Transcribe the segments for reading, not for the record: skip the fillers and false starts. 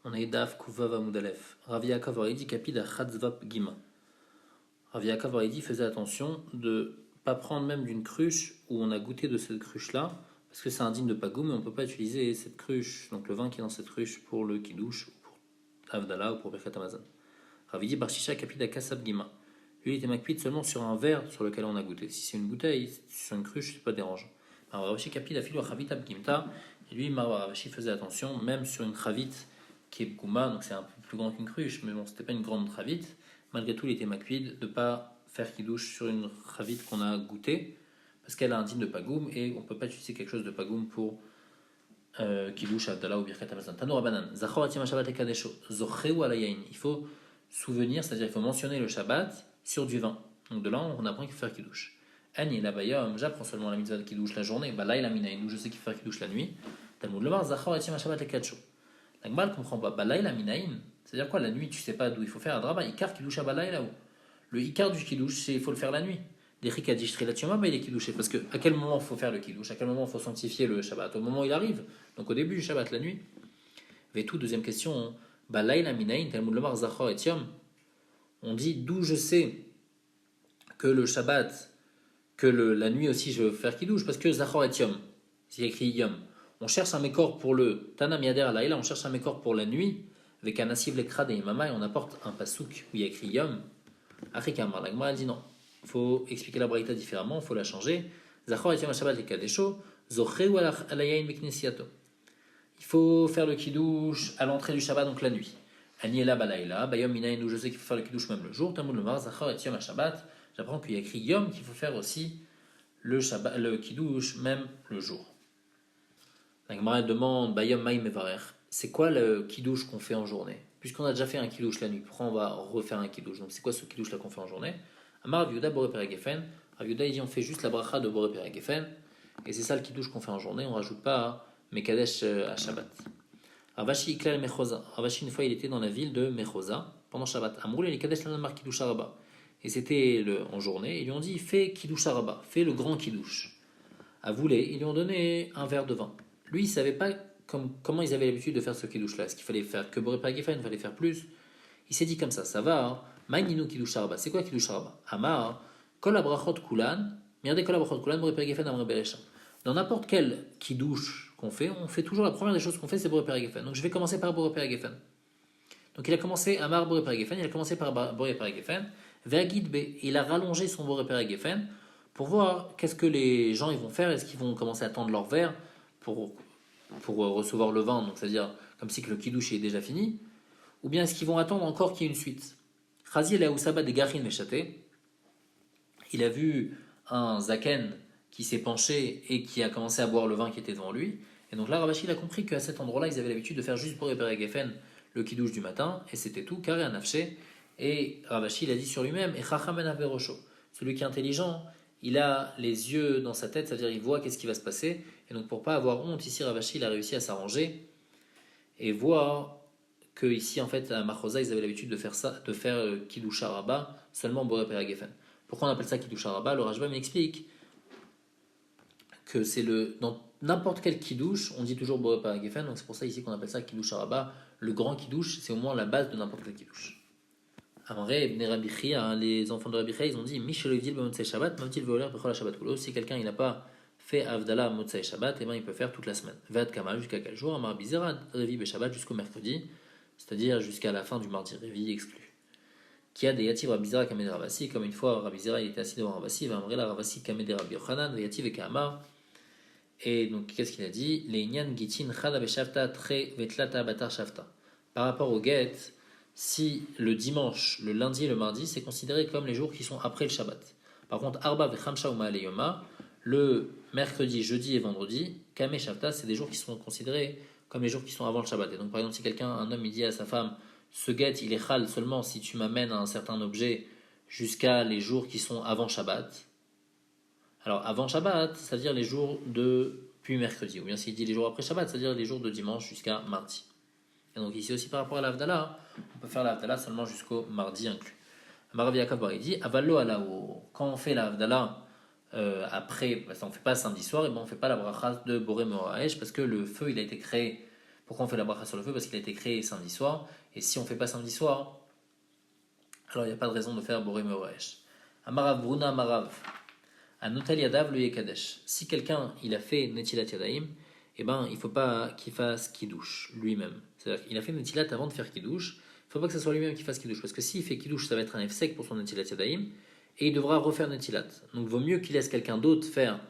On est Daf Kuvav Amudalef. Rav Yaakov Aridi Kapid Achatzvap Gima. Rav Yaakov Aridi faisait attention de ne pas prendre même d'une cruche où on a goûté de cette cruche-là, parce que c'est indigne de pagoum, mais on ne peut pas utiliser cette cruche, donc le vin qui est dans cette cruche, pour le kiddush, ou pour Avdallah, ou pour Birkat Hamazon. Rav Yidi Barshisha Kapid Akasab Gima. Lui, il était makpid seulement sur un verre sur lequel on a goûté. Si c'est une bouteille, sur une cruche, c'est pas dérangeant. Alors Rav Kapid Afilu Achavitab Gimta. Et lui, Ravashi faisait attention, même sur une chavit qui est Bgouma, donc c'est un peu plus grand qu'une cruche, mais bon, c'était pas une grande chavit. Malgré tout, il était makpid de ne pas faire kidouche sur une chavit qu'on a goûté, parce qu'elle a un digne de pagoum, et on ne peut pas utiliser quelque chose de pagoum pour kidouche, Abdallah ou Birkat Hamazon. Tanoura Banan, Zachor Atim Shabbat et Kadesho, Zocheu Alayain. Il faut souvenir, c'est-à-dire il faut mentionner le Shabbat sur du vin. Donc de là, on apprend qu'il faut faire kidouche. Ani la bayom, j'apprends seulement la mitzvah de kidouche la journée, bah là il a minaïn, où je sais qu'il faut faire kidouche la nuit. Talmud le bar, Zachor Atim Shabbat et Kadesho. La Gemara ne comprend pas. Balaïla minaïn, c'est-à-dire quoi? La nuit, tu sais pas d'où il faut faire un draba. Ikar kidouche à balaïla où? Le ikar du kidouche, il faut le faire la nuit. Les rikadish trilatioma, mais il est kidouché. Parce que à quel moment il faut faire le kidouche? À quel moment il faut sanctifier le Shabbat? Au moment où il arrive. Donc au début du Shabbat, la nuit. Et tout, deuxième question. Balaïla minaïn, Talmud Lomar Zachor et Yom. On dit d'où je sais que le Shabbat, que la nuit aussi je veux faire kidouche. Parce que Zachor et Yom, c'est écrit Yom. On cherche un mécor pour le Tanam Yader Alaïla, on cherche un mécor pour la nuit, avec un Asiv Lekrad et Imama, et on apporte un pasouk où il y a écrit Yom. Achikamar, la Gemara dit non. Il faut expliquer la braïta différemment, il faut la changer. Zachor et Yom Shabbat et Kadesho, Zocheu Alayain Beknesiato. Il faut faire le kidouche à l'entrée du Shabbat, donc la nuit. Aniela Balaïla, Bayom Minaïn, où je sais qu'il faut faire le kidouche même le jour. Talmud Lomar, Zachor et Yom Shabbat. J'apprends qu'il y a écrit Yom, qu'il faut faire aussi le kidouche même le jour. La Gemara demande, Bayom Maïm Mevarer, c'est quoi le kidouche qu'on fait en journée? Puisqu'on a déjà fait un kidouche la nuit, pourquoi on va refaire un kidouche? Donc c'est quoi ce kidouche là qu'on fait en journée? Amar Rav Yehuda Boré Peragefen. Rav Yehuda il dit on fait juste la bracha de Boré Peragefen, et c'est ça le kidouche qu'on fait en journée, on rajoute pas Mekadesh à Shabbat. Ravashi Iklal Mechoza. Ravashi une fois il était dans la ville de Mechoza pendant Shabbat. Amroul et Kadesh Lanamar Kidouche Araba. Et c'était en journée, ils lui ont dit fais kidouche Araba, fais le grand kidouche. À Voulé, ils lui ont donné un verre de vin. Lui, il ne savait pas comment ils avaient l'habitude de faire ce kidouche-là. Est-ce qu'il fallait faire que Boré Peragefen, il fallait faire plus? Il s'est dit comme ça va, hein. Maïninu kidouche araba. C'est quoi kidouche araba? Amar, kol abrachot kulan, mirdé kol abrachot kulan, Boré Peragefen amre berecha. Dans n'importe quel kidouche qu'on fait, on fait toujours la première des choses qu'on fait, c'est Boré Peragefen. Donc je vais commencer par Boré Peragefen. Donc il a commencé, Amar Boré Peragefen, il a commencé par Boré Peragefen, Vergid B, il a rallongé son Boré Peragefen pour voir qu'est-ce que les gens ils vont faire, est-ce qu'ils vont commencer à tendre leur verre pour recevoir le vin, donc c'est-à-dire comme si que le kidouche est déjà fini, ou bien est-ce qu'ils vont attendre encore qu'il y ait une suite? Khazi el Aoussaba de Garin Meshaté, il a vu un zaken qui s'est penché et qui a commencé à boire le vin qui était devant lui, et donc là Ravashi il a compris qu'à cet endroit-là ils avaient l'habitude de faire juste pour réparer Geffen le kidouche du matin, et c'était tout, carré un nafché, et Ravashi il a dit sur lui-même, et Chachamen Averosho, celui qui est intelligent, il a les yeux dans sa tête, c'est-à-dire il voit qu'est-ce qui va se passer. Et donc pour pas avoir honte, ici Ravashi il a réussi à s'arranger et voir que ici en fait à Machosa ils avaient l'habitude de faire ça, de faire Kiddush Araba seulement Boré Peragefen. Pourquoi on appelle ça Kiddush Araba? Le Rajba m'explique que c'est dans n'importe quel Kiddush on dit toujours Boré Peragefen, donc c'est pour ça ici qu'on appelle ça Kiddush Araba. Le grand Kiddush c'est au moins la base de n'importe quel Kiddush. Les enfants de Rabbi Chia, ils ont dit si quelqu'un il n'a pas fait Avdallah Motsai Shabbat, et ben il peut faire toute la semaine. Vad Kama jusqu'à quel jour? Amar Bizera Revi Shabbat jusqu'au mercredi, c'est-à-dire jusqu'à la fin du mardi, Revi exclu. Qui a des Yativ Rabbi Zera Kamed Ravasi, comme une fois Rabbi Zera il était assis devant Ravasi, Amrela Ravasi Kamed Rabbi Yochanan, Yativ et Kamar. Et donc qu'est-ce qu'il a dit? Les Inyan Gitin Chada Beshavta Tre Vetlata Batar Shavta. Par rapport au get, si le dimanche, le lundi et le mardi, c'est considéré comme les jours qui sont après le Shabbat. Par contre, Arba vechamsha uma aleyoma, le mercredi, jeudi et vendredi, Kame Shavta, c'est des jours qui sont considérés comme les jours qui sont avant le Shabbat. Et donc, par exemple, si un homme, il dit à sa femme, ce guet, il est chal seulement si tu m'amènes un certain objet jusqu'à les jours qui sont avant Shabbat. Alors, avant Shabbat, c'est-à-dire les jours puis mercredi. Ou bien s'il dit les jours après Shabbat, c'est-à-dire les jours de dimanche jusqu'à mardi. Et donc ici aussi par rapport à l'Avdallah, on peut faire l'Avdallah seulement jusqu'au mardi inclus. Rav Yaakov il dit Avallo alao. Quand on fait l'Avdallah après, parce qu'on ne fait pas samedi soir, et ben on ne fait pas la bracha de Boré Moraesh parce que le feu il a été créé Pourquoi on fait la bracha sur le feu? Parce qu'il a été créé samedi soir. Et si on ne fait pas samedi soir, alors il n'y a pas de raison de faire Boré Meoresh. Amarav Bruna Amarav. Anotel Yadav le Yekadesh. Si quelqu'un il a fait Netilat Yadaim, eh ben, il ne faut pas qu'il fasse Kiddush lui-même. C'est-à-dire qu'il a fait Netilat avant de faire Kiddush. Il ne faut pas que ce soit lui-même qui fasse Kiddush. Parce que s'il fait Kiddush, ça va être un sec pour son Netilat Yadaim. Et il devra refaire Netilat. Donc il vaut mieux qu'il laisse quelqu'un d'autre faire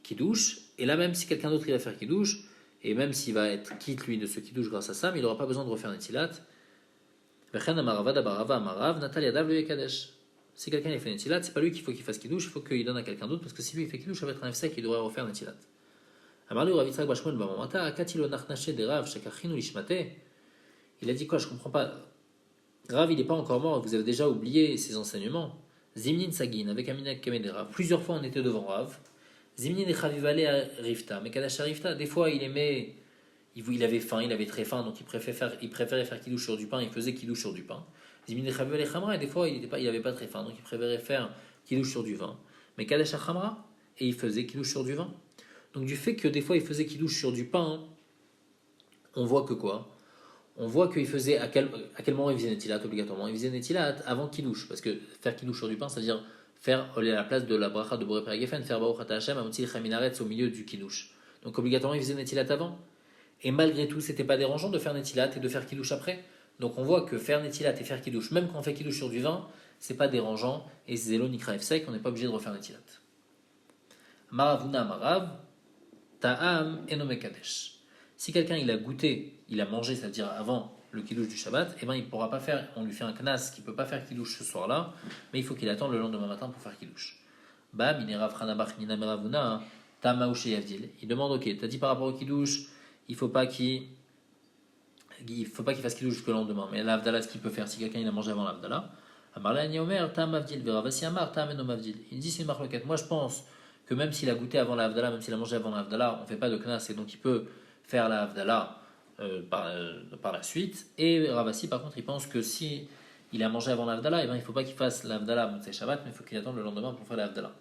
Kiddush. Et là, même si quelqu'un d'autre il va faire Kiddush, et même s'il va être quitte lui de ce Kiddush grâce à ça, mais il n'aura pas besoin de refaire Netilat. Si quelqu'un il fait Netilat, c'est pas lui qu'il faut qu'il fasse Kiddush, il faut qu'il donne à quelqu'un d'autre, parce que si lui il fait Kiddush, ça va être un sec, il devrait refaire Netilat. Il a dit quoi? Je comprends pas. Rav, il n'est pas encore mort, vous avez déjà oublié ses enseignements. Zimnin Sagin, avec Aminak Kamedera. Plusieurs fois on était devant Rav. Zimnin et Chavivale à Rifta. Mais Kadash Rifta, des fois il aimait. Il avait faim, il avait très faim, donc il préférait faire Kiddush sur du pain, il faisait Kiddush sur du pain. Zimnin et Chavivale Chamra, et des fois il avait pas très faim, donc il préférait faire Kiddush sur du vin. Mais Kadash Chamra, et il faisait Kiddush sur du vin. Donc du fait que des fois il faisait Kiddush sur du pain, on voit que quoi? On voit qu'il faisait à quel moment il faisait Netilat obligatoirement. Il faisait Netilat avant Kiddush, parce que faire Kiddush sur du pain, c'est-à-dire faire à la place de la bracha de Boré Peragefen, faire Baruch Ata Hashem Amotzil Chaminaretz au milieu du Kiddush. Donc obligatoirement il faisait Netilat avant. Et malgré tout, c'était pas dérangeant de faire Netilat et de faire Kiddush après. Donc on voit que faire Netilat et faire Kiddush, même quand on fait Kiddush sur du vin, c'est pas dérangeant. Et Zélo Nikra Efsek, on n'est pas obligé de refaire Netilat. Maravuna Marav, Ta'am Enomekadesh. Si quelqu'un il a goûté, il a mangé, c'est-à-dire avant le kiddush du Shabbat, eh ben, il ne pourra pas faire, on lui fait un knas qui ne peut pas faire kiddush ce soir-là, mais il faut qu'il attende le lendemain matin pour faire kiddush. Bam, il demande, ok, tu as dit par rapport au kiddush, il ne faut pas qu'il fasse kiddush jusqu'au lendemain, mais l'avdala, ce qu'il peut faire si quelqu'un il a mangé avant l'avdala, il dit c'est une marloquette. Moi je pense que même s'il a goûté avant l'avdala, même s'il a mangé avant l'avdala, on ne fait pas de knas et donc il peut faire la Havdalah par la suite. Et Ravasi, par contre, il pense que si il a mangé avant la Havdalah, il ne faut pas qu'il fasse la Havdalah Motzei Shabbat, mais il faut qu'il attende le lendemain pour faire la Havdalah.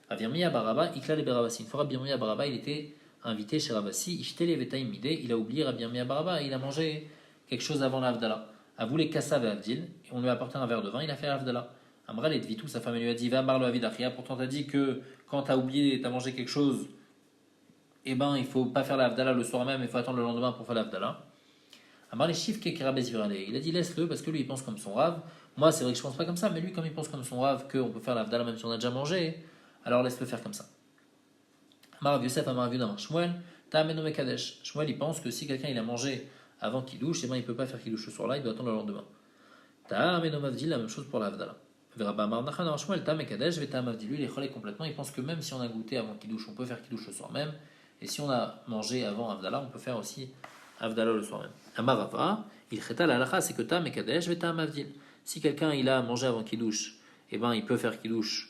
Avirmiya Baraba, Ikla le Beravasi. Une fois Rabbi Yirmiya Baraba, il était invité chez Ravasi, Ishtele Vetaim Midé, il a oublié Rabbi Yirmiya Baraba, il a mangé quelque chose avant la Havdalah. Avou les Kassav et Avdil, et on lui a apporté un verre de vin, il a fait la Havdalah. Amral et Dvitou, sa femme lui a dit Va Marlo Avidachia, pourtant t'as dit que quand t'as oublié, t'as mangé quelque chose, eh ben, il ne faut pas faire la Havdalah le soir même, il faut attendre le lendemain pour faire la Havdalah. Amar les chiffres il a dit laisse-le parce que lui il pense comme son rave. Moi c'est vrai que je pense pas comme ça, mais lui comme il pense comme son rave qu'on peut faire la Havdalah même si on a déjà mangé, alors laisse-le faire comme ça. Amar Yosef Amar Yudam Shmuel Ta'ameno Mekadesh. Shmuel il pense que si quelqu'un il a mangé avant qu'il douche, eh ben, il ne peut pas faire qu'il douche ce soir-là, il doit attendre le lendemain. Ta'ameno Mavdil, la même chose pour la Havdalah. Veraba Amar Nachan Amar Shmuel Ta'am Mekadesh Ve'Ta'am Mavdil. Lui il est relais complètement, il pense que même si on a goûté avant qu'il douche, on peut faire qu'il douche le soir même. Et si on a mangé avant Havdalah, on peut faire aussi Havdalah le soir même. Amarava, il cheta la halacha, c'est que Tam et Kadesh ve Tam Avdil. Si quelqu'un il a mangé avant Kiddush, eh ben il peut faire Kiddush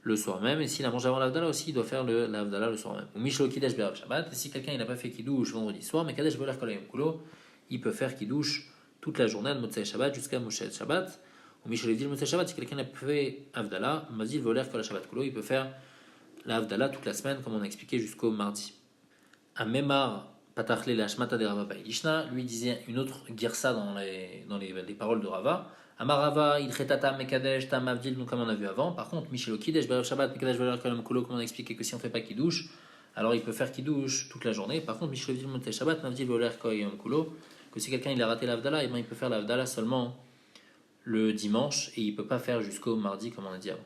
le soir même. Et s'il a mangé avant l'Havdalah aussi, il doit faire la Havdalah le soir même. Ou Mishlo Kiddush Berav Shabbat. Et si quelqu'un il n'a pas fait Kiddush vendredi soir, mais Kadesh Voler Kolayim Kulo, il peut faire Kiddush toute la journée de Motzei Shabbat jusqu'à Moshe Shabbat. Ou Mishlo Evdil Motzei Shabbat, si quelqu'un n'a pas fait Havdalah, Mazil Voler Kolayim Shabbat Kulo, il peut faire la Havdalah toute la semaine, comme on a expliqué jusqu'au mardi. À Memar Patachle la Shmata de Rava Bailishna, lui disait une autre girsa dans les paroles de Rava. Amarava, il chetata mekadesh tam avdil, nous comme on a vu avant. Par contre, Michel Kidesh Berev Shabbat mekadesh veler kolam kulo, comme on a expliqué que si on fait pas kiddush, alors il peut faire kiddush toute la journée. Par contre, Michel Kidesh Montei Shabbat mavdil veler kolam kulo, que si quelqu'un il a raté l'avdala, eh ben il peut faire l'avdala seulement le dimanche et il peut pas faire jusqu'au mardi comme on a dit avant.